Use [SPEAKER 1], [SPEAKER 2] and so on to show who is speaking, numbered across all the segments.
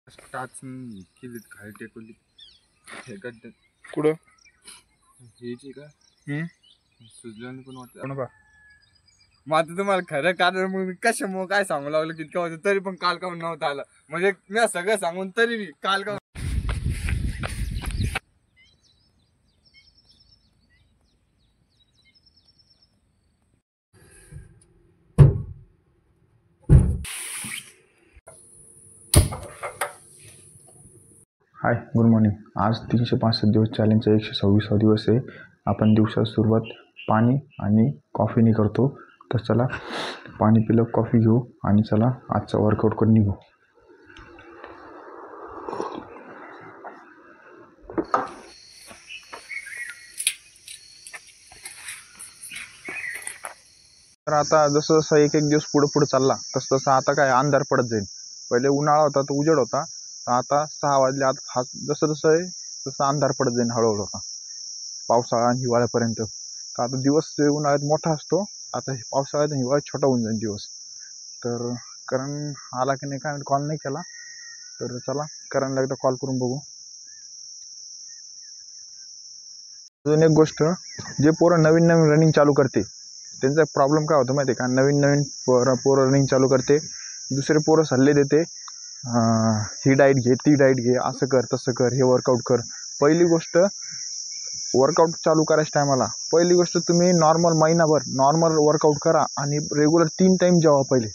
[SPEAKER 1] टाच केलीत खाली टेकवली हे गड्ड
[SPEAKER 2] कुठं
[SPEAKER 1] हे जे का सुजल्याने पण वाटतं
[SPEAKER 2] कोण बा
[SPEAKER 1] मग आता तुम्हाला खरं कारण मग मी कशामुळे काय सांगू लागलो कितकं होतं तरी पण काल काहून नव्हतं आलं म्हणजे मी सगळं सांगून तरी मी काल का
[SPEAKER 2] हाय गुड मॉर्निंग. आज 365 दिवस चॅलेंजचा 126वा दिवस आहे. आपण दिवसात सुरुवात पाणी आणि कॉफीने करतो. तर चला पाणी पिलं, कॉफी घेऊ आणि चला आजचा वर्कआउट करून निघू. तर आता जसं जसं एक एक दिवस पुढे चालला तसं तसं आता काय अंधार पडत जाईल. पहिले उन्हाळा होता तर उजेड होता, तर आता 6 वाजले. आता जसं जसं आहे तसं अंधार पडत जाईल हळूहळू. आता पावसाळा आणि हिवाळ्यापर्यंत. तर आता दिवस उन्हाळ्यात मोठा असतो, आता पावसाळ्यात आणि हिवाळ्यात छोटा होऊन जाईल दिवस. तर करण आला की नाही काय कॉल नाही केला, तर चला करणला एकदा कॉल करून बघू. अजून एक गोष्ट, जे पोरं नवीन नवीन रनिंग चालू करते त्यांचा प्रॉब्लेम काय होतो माहिती आहे का? नवीन नवीन पोरं रनिंग चालू करते, दुसरे पोरं सल्ले देते, ही डाईट घे, ती डाईट घे, असं कर तसं कर, हे वर्कआउट कर. पहिली गोष्ट, वर्कआउट चालू करायच्या टायमाला पहिली गोष्ट तुम्ही नॉर्मल महिनाभर नॉर्मल वर्कआउट करा आणि रेग्युलर 3 टाईम जेवा पहिले.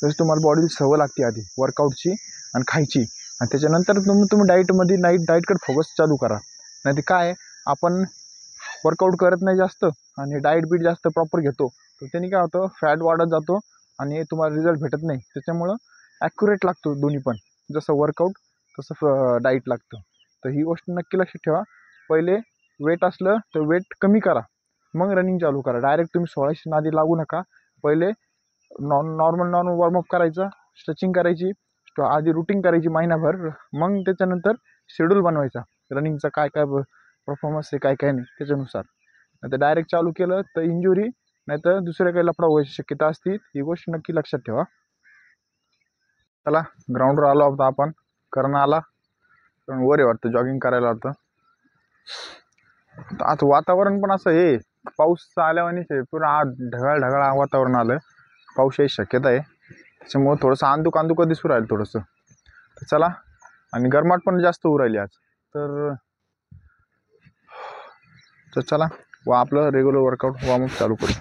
[SPEAKER 2] जसं तुम्हाला बॉडीला सवय लागते आधी वर्कआउटची आणि खायची, आणि त्याच्यानंतर तुम्ही डाईटमध्ये डाईटकडे फोकस चालू करा. नाही ते काय आपण वर्कआउट करत नाही जास्त आणि डाईट बीट जास्त प्रॉपर घेतो, तर त्यांनी काय होतं, फॅट वाढत जातो आणि तुम्हाला रिझल्ट भेटत नाही. त्याच्यामुळं ॲक्युरेट लागतो दोन्ही पण, जसं वर्कआउट तसं डाईट लागतं. तर ही गोष्ट नक्की लक्षात ठेवा. पहिले वेट असलं तर वेट कमी करा, मग रनिंग चालू करा. डायरेक्ट तुम्ही 1600 नादी लागू नका. पहिले नॉर्मल वॉर्मअप करायचं, स्ट्रेचिंग करायची, आधी रुटीन करायची महिनाभर, मग त्याच्यानंतर शेड्यूल बनवायचा रनिंगचा, काय काय परफॉर्मन्स आहे काय काय नाही त्याच्यानुसार. नाही तर डायरेक्ट चालू केलं तर इंजुरी नाही तर दुसऱ्या काही लफडा व्हायची शक्यता असते. ही गोष्ट नक्की लक्षात ठेवा. चला ग्राउंडवर आलो होता आपण, करण आला, कारण वर आहे वाटतं, जॉगिंग करायला होतं. आता वातावरण पण असं हे पाऊस आल्यावानीच आहे, पूर्ण आज ढगाळ वातावरण आलं, पाऊस यायची शक्यता आहे. त्याच्यामुळं थोडंसं अंदूक दिसू राहिलं थोडंसं. तर चला, आणि गरमाट पण जास्त होऊ राहिली आज. तर चला आपलं रेग्युलर वर्कआउट वॉर्मअप चालू करू.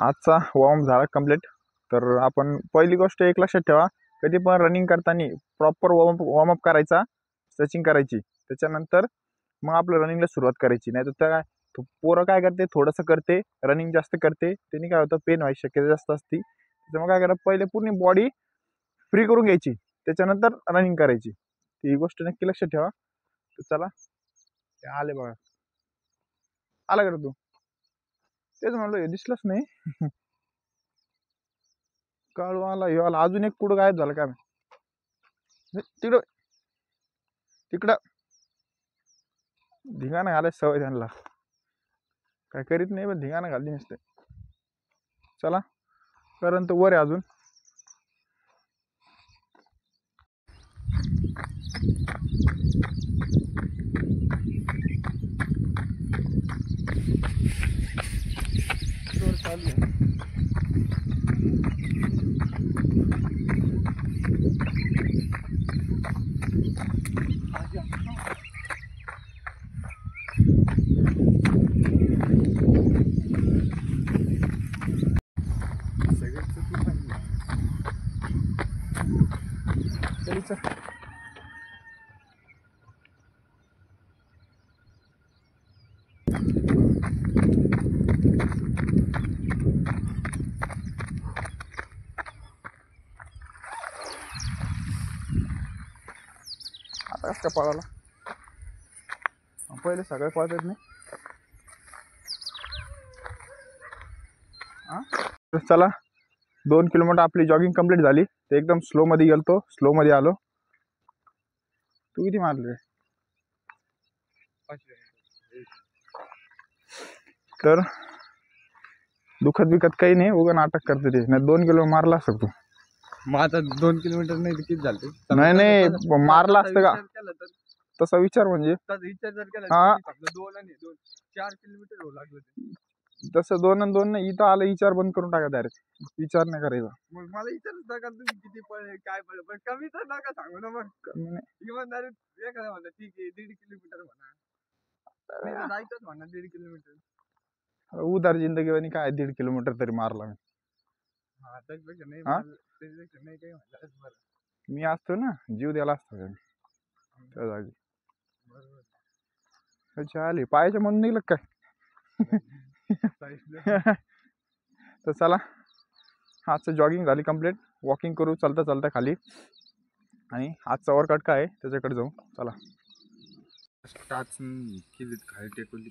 [SPEAKER 2] आजचा वॉर्म झाला कंप्लीट. तर आपण पहिली गोष्ट एक लक्षात ठेवा, कधी पण रनिंग करताना प्रॉपर वॉर्मअप करायचा, स्ट्रेचिंग करायची, त्याच्यानंतर मग आपलं रनिंगला सुरुवात करायची. नाही तर काय पोरं काय करते, थोडंसं करते, रनिंग जास्त करते, त्यांनी काय होतं, पेन व्हायची शक्यता जास्त असते. त्याच्यामुळे काय करा, पहिले पूर्ण बॉडी फ्री करून घ्यायची, त्याच्यानंतर रनिंग करायची. ही गोष्ट नक्की लक्षात ठेवा. तर चला, आले बघा, आला का तू? तेच म्हणलो, हे दिसलंच नाही. काळू आला, हे आला, अजून एक कुठं गायब झालं काय तिकडं तिकडं. धिंगाणा घालायची सवय त्यांना, काय करीत नाही पण धिंगाणा घालली नसते. चला कारण तर वर आहे अजून. चालू आहे. कस का पळाला पहिले सगळे पळत येत नाही तर चला 2 किलोमीटर आपली जॉगिंग कंप्लीट झाली ते एकदम स्लो मध्ये गेलतो स्लो मध्ये आलो तू किती मारले तर दुखत बिकत काही नाही उगा नाटक करते ते नाही 2 किलो मारला असतो तू
[SPEAKER 1] मग आता 2 किलोमीटर नाही तर किती झालं
[SPEAKER 2] नाही नाही मारला असतं का तसा विचार म्हणजे
[SPEAKER 1] विचार जर केला
[SPEAKER 2] हा.
[SPEAKER 1] तर 2 आणि 2 4 किलोमीटर होऊ लागलं
[SPEAKER 2] तसं 2 आणि 2 नाही इथं आलं विचार बंद करून टाका डायरेक्ट विचार नाही करायचा
[SPEAKER 1] मग मला विचारच नका तुम्ही किती पळले काय पळले पण कमी तर नका सांगू ना मग
[SPEAKER 2] कमी नाही
[SPEAKER 1] इमानदारी एखादा म्हणा ठीक आहे 1.5 किलोमीटर म्हणा मी तर जायचंच म्हणा 1.5 किलोमीटर
[SPEAKER 2] उदार जिंदगी वाणी काय 1.5 किलोमीटर तरी मारला मी
[SPEAKER 1] हा त्याच्यापेक्षा नाही
[SPEAKER 2] हा?
[SPEAKER 1] त्याच्यापेक्षा नाही काही म्हणलं बरं
[SPEAKER 2] मी असतो ना जीव द्यायला असतो का मी त्या जागी
[SPEAKER 1] बरोबर
[SPEAKER 2] आली पायाच्या म्हणून निघलं काय तर चला आजचं जॉगिंग झाली कंप्लीट वॉकिंग करू चालता चालता खाली आणि आजचा वर्कआउट काय आहे त्याच्याकडे जाऊ चला
[SPEAKER 1] टाच केली खाली टेकवली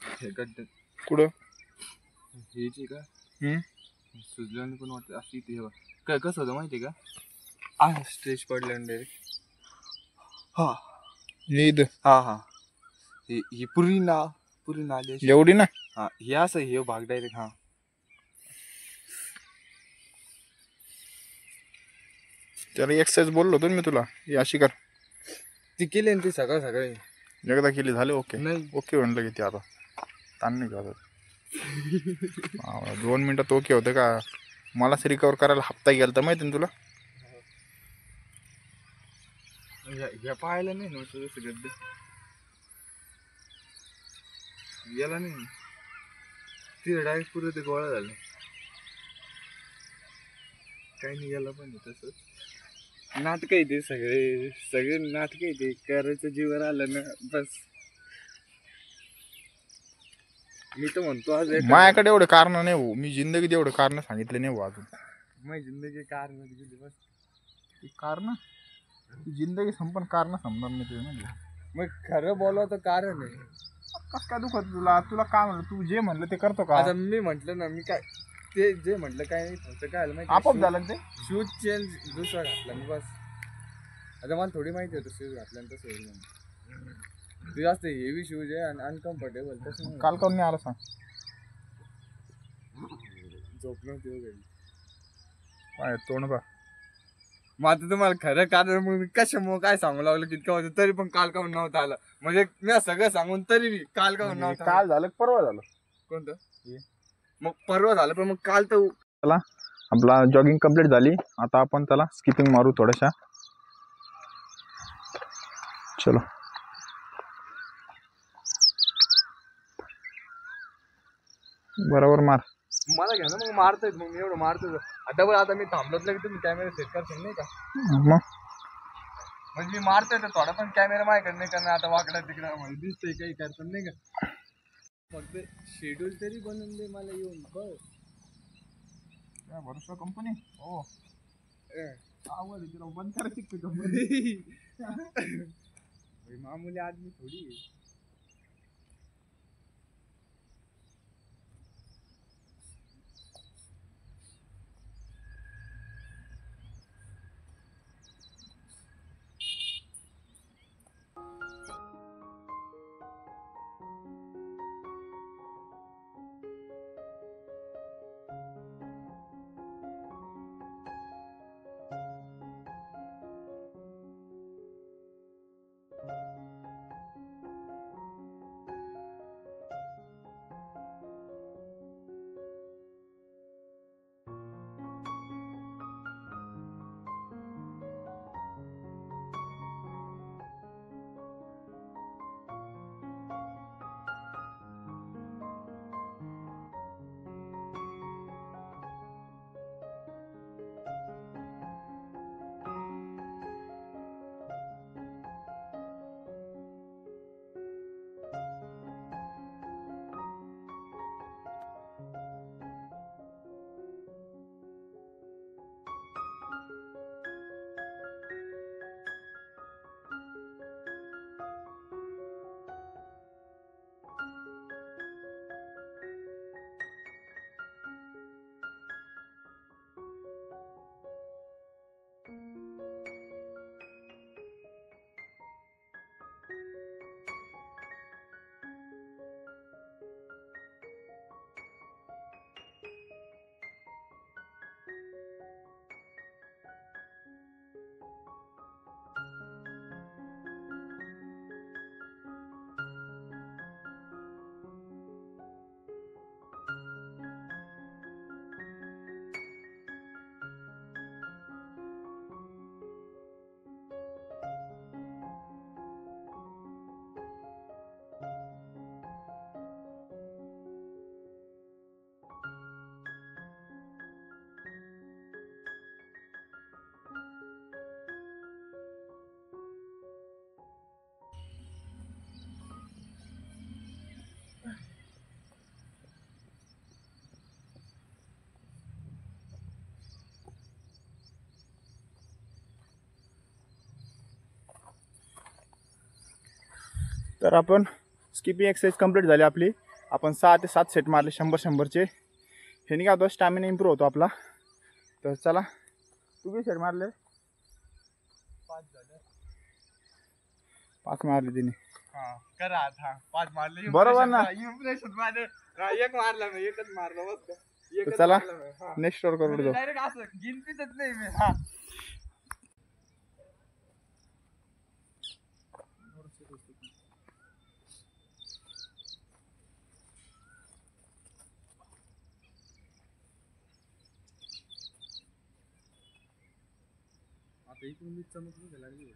[SPEAKER 1] हे गड्डे
[SPEAKER 2] कुठं
[SPEAKER 1] हे जे का सुजल्याने पण वाटतं अशी ते काय कसं होतं माहिती आहे का स्ट्रेच पडल्याने डायरेक्ट हा
[SPEAKER 2] ईद
[SPEAKER 1] हा हा ही पुरी नाली अशी.
[SPEAKER 2] एवढी ना
[SPEAKER 1] हा हे असं हे भाग डायरेक्ट हा
[SPEAKER 2] त्याला एक्सरसाइज बोललो होतो ना मी तुला ही अशी कर
[SPEAKER 1] ती केली ना ती सकाळी
[SPEAKER 2] एकदा केली झाले ओके
[SPEAKER 1] नाही
[SPEAKER 2] ओके म्हणलं की ते आता ताण नाही का 2 मिनिटात ओके होतं का मलाच रिकवर करायला हप्ता गेला तर माहिती ना तुला
[SPEAKER 1] ह्या पाहायला नाही ना जसं गड्डे गेला नाही तिथे डायरेक्ट पुरं ते गोळा झालं काही नाही गेला पण तसं नाटक आहे ते सगळे नाटक आहे ते करायचं जीवर आलं ना बस मी तर म्हणतो आज
[SPEAKER 2] माझ्याकडे एवढे कारण नाही भाऊ मी जिंदगीत एवढे कारण सांगितले नाही भाऊ अजून
[SPEAKER 1] माझी जिंदगी कार मध्ये गेली बस
[SPEAKER 2] कारण जिंदगी संपन्न कारण समजणार नाही ते म्हणजे
[SPEAKER 1] मग खरं बोलाव तर कारण आहे
[SPEAKER 2] कसं काय दुखत तुला काय म्हणलं तू जे म्हणलं ते करतो का
[SPEAKER 1] आता मी म्हंटल ना मी काय ते जे म्हटलं काय नाही फक्त काय झालं माहिती
[SPEAKER 2] आपोआप झालं ना ते
[SPEAKER 1] शूज चेंज दुसरा घातला मी बस आता मला थोडी माहिती होतं शूज घातल्यानंतर तसं होईल म्हणून ते जास्त हेवी शूज आहे आणि अनकम्फर्टेबल तसं
[SPEAKER 2] काल काऊन नाही आला सांग
[SPEAKER 1] झोप नव्हती वगैरे
[SPEAKER 2] काय तोंड बा
[SPEAKER 1] मग आता तुम्हाला खरं कारण मग मी कशामुळे काय सांगू लागलं कितकं होतं तरी पण काल काहून नव्हतं आलं म्हणजे मी सगळं सांगून तरी बी काल काहून नव्हतं
[SPEAKER 2] काल झालं परवा झालं
[SPEAKER 1] कोणतं मग परवा झालं पण मग काल तर
[SPEAKER 2] चला आपला जॉगिंग कंप्लीट झाली आता आपण त्याला स्किपिंग मारू थोड्याशा चलो बरोबर मार
[SPEAKER 1] मला घ्या ना मग मारतायत मग मी एवढं मारतो डबल आता मी थांबलोच नाही तुम्ही कॅमेरा सेट करशील नाही का
[SPEAKER 2] मग
[SPEAKER 1] म्हणजे मी मारतोय तर थोडा पण कॅमेरा माझ्याकडे नाही करणार आता वाकडा तिकडा मला दिसतंय काही करतो नाही का फक्त शेड्यूल तरी बनवून दे मला येऊन बस
[SPEAKER 2] भरोसा कंपनी हो आवड तिला बंद करायची
[SPEAKER 1] मामूली आदमी थोडी
[SPEAKER 2] तर आपण स्किपिंग एक्सरसाइज कंप्लीट झाली आपली. आपण 6 ते 7 सेट मारले 100-100चे. हे काय होतं, स्टॅमिना इम्प्रूव्ह होतो आपला. तर चला, तू किती सेट मारले?
[SPEAKER 1] 5 झाले.
[SPEAKER 2] 5 मारले तिने.
[SPEAKER 1] हा करा आता 5 मारले.
[SPEAKER 2] बरोबर ना?
[SPEAKER 1] इम्प्रेशन माझे. एक मारला मी, एकच मारला बस.
[SPEAKER 2] तर चला नेक्स्ट वर करू जाऊ.
[SPEAKER 1] डायरेक्ट असं गिनतीच नाही मी. हा आता इकडून मी चमकून लागली.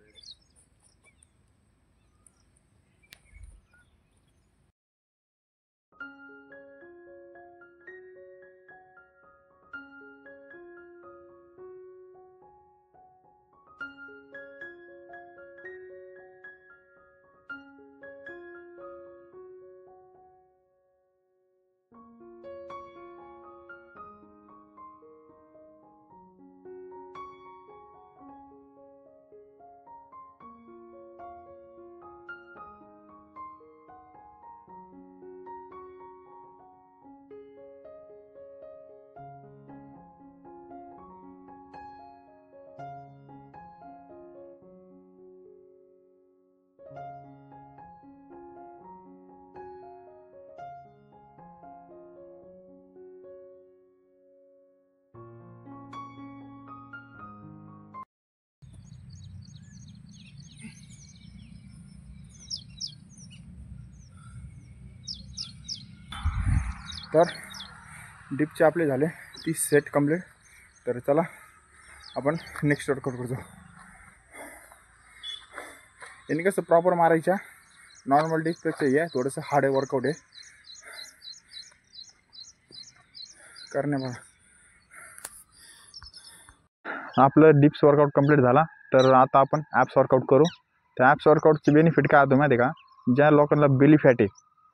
[SPEAKER 2] तर डिपचे आपले झाले 30 सेट कंप्लीट. तर चला आपण नेक्स्ट वर्कआउट करतो. यांनी कसं प्रॉपर मारायच्या, नॉर्मल डिपपेक्षा हे थोडंसं हार्ड वर्कआउट आहे करणे. बघा, आपलं डिप्स वर्कआउट कंप्लीट झाला. तर आता आपण ॲप्स वर्कआउट करू. त्या ॲप्स वर्कआउटचे बेनिफिट काय होतं माहिती आहे का? ज्या लोकांना बेली फॅट आहे,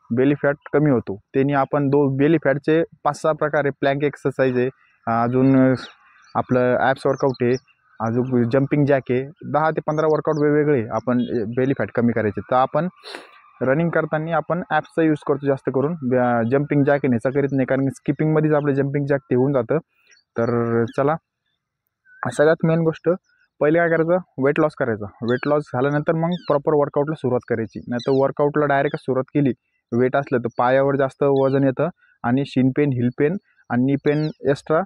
[SPEAKER 2] बेली फॅट कमी होतो, त्यांनी आपण बेली फॅटचे 5-6 प्रकार आहे. प्लँक एक्सरसाइज आहे, अजून आपलं ॲप्स वर्कआउट आहे, अजून जम्पिंग जॅक आहे. 10 ते 15 वर्कआउट वेगवेगळे आपण बेली फॅट कमी करायचे. तर आपण रनिंग करताना आपण ॲप्सचा यूज करतो जास्त करून. जम्पिंग जॅक आहे ह्याचा करीत नाही, कारण स्किपिंगमध्येच आपलं जम्पिंग जॅक ते होऊन जातं. तर चला, सगळ्यात मेन गोष्ट पहिले काय करायचं, वेट लॉस करायचा. वेट लॉस झाल्यानंतर मग प्रॉपर वर्कआउटला सुरुवात करायची. नाही तर वर्कआउटला डायरेक्ट सुरुवात केली, वेट असलं तर पायावर जास्त वजन येतं आणि शिन पेन, हिल पेन आणि नी पेन एक्स्ट्रा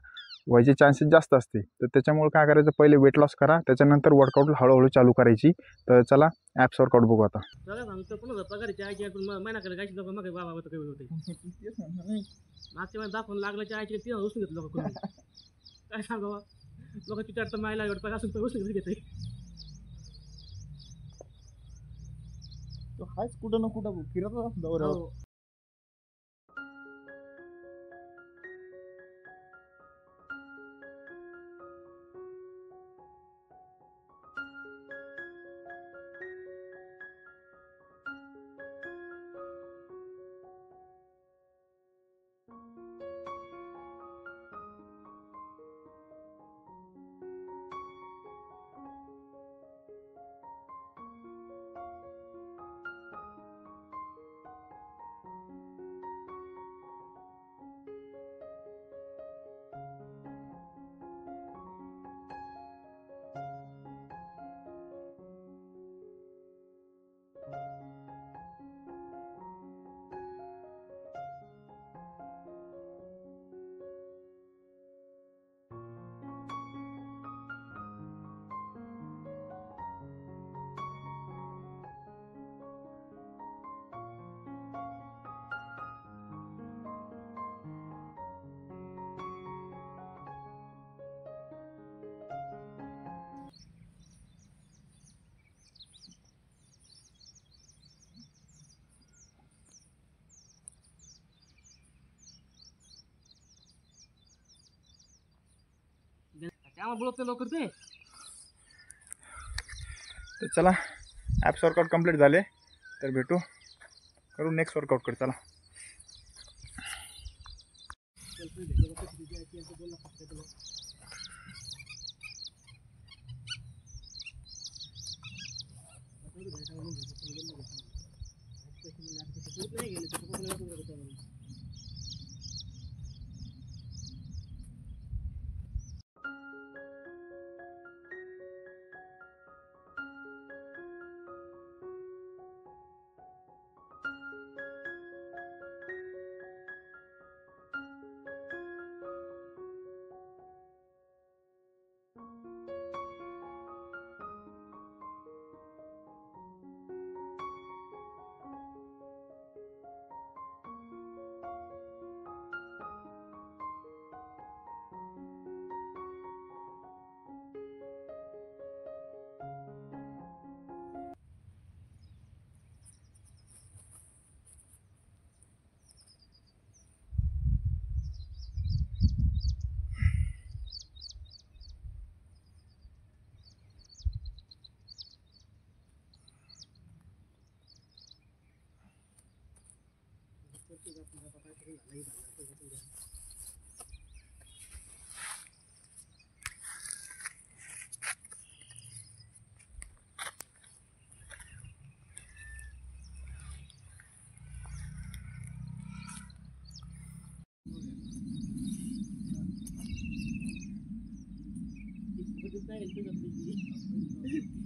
[SPEAKER 2] व्हायचे चान्सेस जास्त असते. तर त्याच्यामुळे काय करायचं, पहिले वेट लॉस करा, त्याच्यानंतर वर्कआउट हळूहळू चालू करायची. तर चला ॲप्स वर्कआउट बघू आता.
[SPEAKER 3] दाखवून लागलं चायची ती उचलून घेतलं लोक. काय सांगावं, लोक तिथे मायला एवढं पैसा असून उचलून घेते.
[SPEAKER 2] हाच कुठं ना कुठं फिरत दौऱ्यावर.
[SPEAKER 3] त्यामुळे बोलत लवकर ते.
[SPEAKER 2] तर चला ॲप्स वर्कआउट कंप्लीट झाले. तर भेटू, करू नेक्स्ट वर्कआउट कर. चला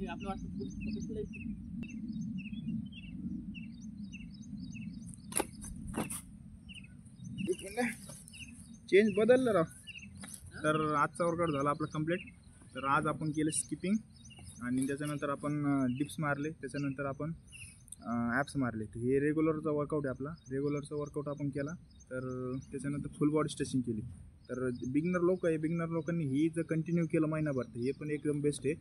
[SPEAKER 3] आपलं वाटतं
[SPEAKER 2] चेंज बदललं राव. तर आजचा वर्कआउट झाला आपला कंप्लीट. तर आज आपण केलं स्किपिंग आणि त्याच्यानंतर आपण डिप्स मारले, त्याच्यानंतर आपण ॲप्स मारले. तर हे रेग्युलरचा वर्कआउट आहे आपला. रेग्युलरचा वर्कआउट आपण केला. तर त्याच्यानंतर फुल बॉडी स्ट्रेचिंग केली. तर बिगिनर लोक आहे, बिगिनर लोकांनी ही जर कंटिन्यू केलं महिनाभर तर हे पण एकदम बेस्ट आहे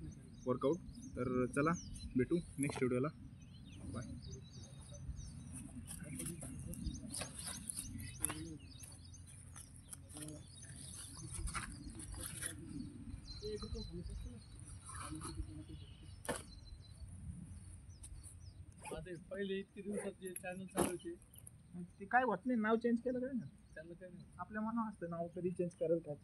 [SPEAKER 2] वर्कआउट. तर चला भेटू नेक्स्ट व्हिडिओला. बाय.
[SPEAKER 1] माझे पहिले इतके दिवसात जे चॅनल चालू होते
[SPEAKER 2] ते काय होत नाही, नाव चेंज केलं काय ना,
[SPEAKER 1] त्यांना काही नाही.
[SPEAKER 2] आपल्या मनावर असतं नाव कधी चेंज करायला काय.